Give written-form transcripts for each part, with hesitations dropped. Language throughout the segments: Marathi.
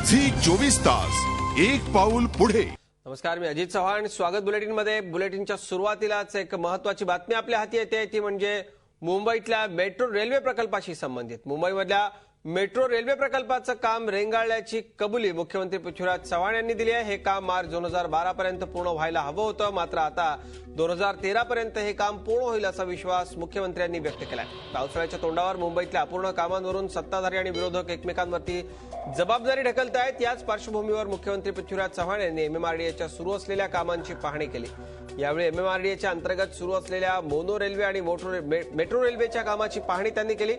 झी 24 तास एक पाऊल पुढे। नमस्कार, मी अजित चव्हाण। स्वागत बुलेटिनमध्ये। बुलेटिनच्या सुरुवातीलाच एक महत्त्वाची बातमी आपल्या हाती येते, ती म्हणजे मुंबईतल्या मेट्रो रेल्वे प्रकल्पाशी संबंधित। मुंबईमधल्या मेट्रो रेल्वे प्रकल्पाचं काम रेंगाळल्याची कबुली मुख्यमंत्री पृथ्वीराज चव्हाण यांनी दिली आहे। हे काम मार्च 2012 पर्यंत पूर्ण व्हायला हवं होतं, मात्र आता 2013 पर्यंत हे काम पूर्ण होईल असा विश्वास मुख्यमंत्र्यांनी व्यक्त केलाय। पावसाळ्याच्या तोंडावर मुंबईतल्या अपूर्ण कामांवरून सत्ताधारी आणि विरोधक एकमेकांवरती जबाबदारी ढकलतायत। याच पार्श्वभूमीवर मुख्यमंत्री पृथ्वीराज चव्हाण यांनी एमएमआरडीएच्या सुरू असलेल्या कामांची पाहणी केली। यावेळी एमएमआरडीएच्या अंतर्गत सुरू असलेल्या मोनो रेल्वे आणि मेट्रो रेल्वेच्या कामाची पाहणी त्यांनी केली।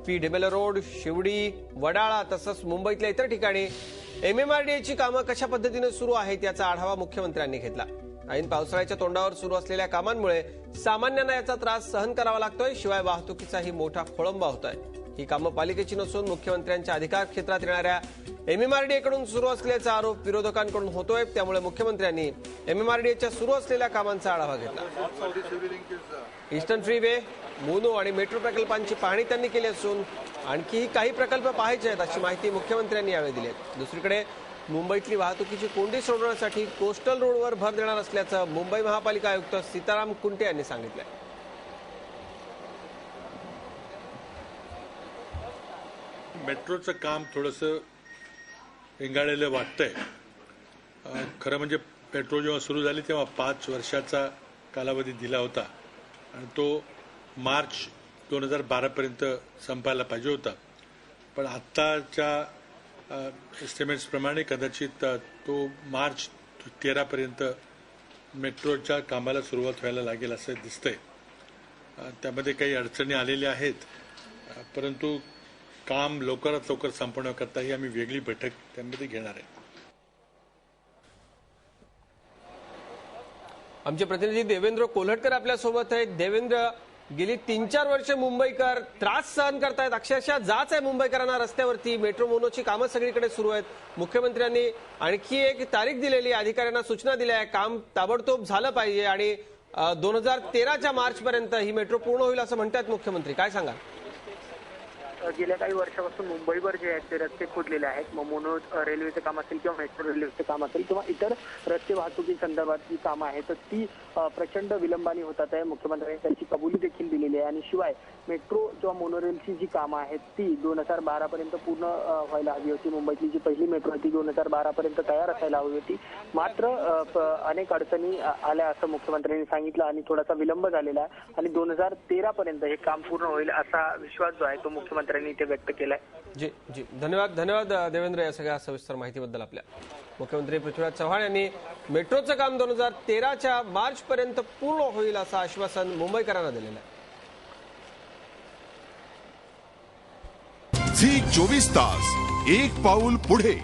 पीडब्ल्यूडी रोड, शिवडी, वडाळा तसंच मुंबईतल्या इतर ठिकाणी एमएमआरडीएची कामं कशा पद्धतीने सुरू आहेत याचा आढावा मुख्यमंत्र्यांनी घेतला। ऐन पावसाळ्याच्या तोंडावर सुरू असलेल्या कामांमुळे सामान्यांना याचा त्रास सहन करावा लागतोय, शिवाय वाहतुकीचाही मोठा खोळंबा होतोय। ही कामं पालिकेची नसून मुख्यमंत्र्यांच्या अधिकार क्षेत्रात येणाऱ्या एमएमआरडीएकडून सुरू असल्याचा आरोप विरोधकांकडून होतोय। त्यामुळे मुख्यमंत्र्यांनी एमएमआरडीएच्या सुरू असलेल्या कामांचा आढावा घेतला। ईस्टर्न फ्रीवे, मोनो आणि मेट्रो प्रकल्पांची पाहणी त्यांनी केली असून आणखीही काही प्रकल्प पाहायचे आहेत अशी माहिती मुख्यमंत्र्यांनी यावेळी दिली। दुसरीकडे मुंबईतली वाहतुकीची कोंडी सोडवण्यासाठी कोस्टल रोडवर भर देणार असल्याचं मुंबई महापालिका आयुक्त सीताराम कुंटे यांनी सांगितलंय। मेट्रोचं काम थोडंसं रेंगाळलेलं वाटतंय। खरं म्हणजे मेट्रो जेव्हा सुरू झाली तेव्हा 5 वर्षाचा कालावधी दिला होता आणि तो मार्च 2012 पर्यंत संपायला पाहिजे होता, पण आत्ताच्या एस्टिमेट्स प्रमाणे कदाचित तो मार्च 13 पर्यंत मेट्रोच्या कामाला सुरुवात व्हायला लागेल असं दिसतंय। त्यामध्ये काही अडचणी आलेल्या आहेत, परंतु काम लवकरात लवकर संपवण्याकरता ही आम्ही वेगळी बैठक त्यामध्ये घेणार आहे। आमचे प्रतिनिधी देवेंद्र कोल्हटकर आपल्यासोबत आहेत। देवेंद्र, गेली 3-4 वर्ष मुंबईकर त्रास सहन करतायत, अक्षरशः जाच आहे मुंबईकरांना रस्त्यावरती। मेट्रो मोनोची कामं सगळीकडे सुरू आहेत। मुख्यमंत्र्यांनी आणखी एक तारीख दिलेली, अधिकाऱ्यांना सूचना दिल्या आहे, काम ताबडतोब झालं पाहिजे आणि 2013च्या मार्च पर्यंत ही मेट्रो पूर्ण होईल असं म्हणतात मुख्यमंत्री। काय सांगा? गेल्या काही वर्षापासून मुंबईभर जे आहेत ते रस्ते खोदलेले आहेत। मग मोनो रेल्वेचं काम असेल किंवा मेट्रो रेल्वेचं काम असेल किंवा इतर रस्ते वाहतुकी संदर्भात जी कामं आहेत तर ती प्रचंड विलंबाने होतात आहे। मुख्यमंत्र्यांनी त्याची कबुली देखील दिलेली आहे आणि शिवाय मेट्रो किंवा मोनोरेलची जी कामं आहेत ती 2012 पर्यंत पूर्ण व्हायला हवी होती। मुंबईतली जी पहिली मेट्रो होती 2012 पर्यंत तयार असायला हवी होती, मात्र अनेक अडचणी आल्या असं मुख्यमंत्र्यांनी सांगितलं आणि थोडासा विलंब झालेला आहे आणि 2013 पर्यंत हे काम पूर्ण होईल असा विश्वास जो आहे तो मुख्यमंत्र्यांनी इथे व्यक्त केलाय। जी जी, धन्यवाद देवेंद्र या सगळ्या सविस्तर माहितीबद्दल। आपल्या मुख्यमंत्री पृथ्वीराज चव्हाण यांनी मेट्रोचं काम 2013च्या मार्च पर्यंत पूर्ण होईल असं आश्वासन मुंबईकरांना दिलेलं आहे। झी 24 तास एक पाऊल पुढे।